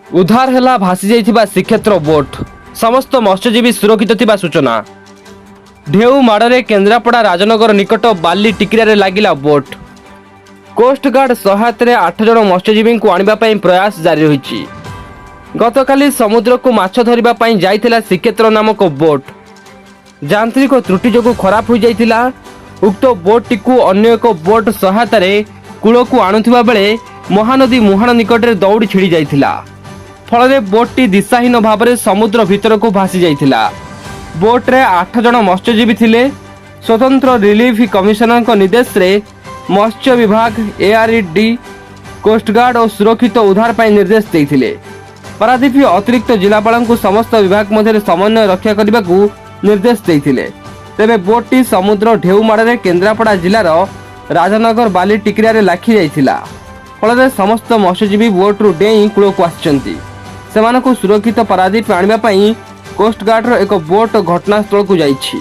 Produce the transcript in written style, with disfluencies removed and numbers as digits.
उद्धार है भासी जाइथिबा श्रीक्षेत्र बोट समस्त मत्स्यजीवी सुरक्षित थिबा सूचना। ढेउ माड़े केन्द्रापड़ा राजनगर निकट बाली टिकिरे लगिला बोट। कोस्टगार्ड सहायता 8 जन मत्स्यजीवी को आने प्रयास जारी रही। गतकाली समुद्र को माछ धरने जाइथिला श्रीक्षेत्र नामक बोट यांत्रिक त्रुटि जो खराब हो जाइथिला। उक्त बोट टी अन्य एक बोट सहायता कूल को आणुथिबा बेले महानदी मुहाण निकट में दौड़ी छिड़ी जाइथिला। फल बोटी दिशाहीन भाव में समुद्र भीतर को भासी जाइथिला। बोट रे 8 जन मत्स्यजीवी थिले। स्वतंत्र रिलीफ कमिशनर निर्देश रे मत्स्य विभाग एआरडी कोस्टगार्ड और सुरक्षित उद्धार पर निर्देश देइथिले। पारादीप अतिरिक्त जिलापाल को समस्त विभाग मध्य समन्वय रक्षा करने को निर्देश देइथिले। तेबे बोटी समुद्र ढेउमाड़े केन्द्रापड़ा जिलार राजनगर बाली टिकिरे लाखी जाइथिला। फल समस्त मत्स्यजीवी बोट्रु डेई कूल को आसिचंती। सेमानकु सुरक्षित पारादीप आनिबा पई कोस्टगार्डर एक बोट घटनास्थल को जाइछि।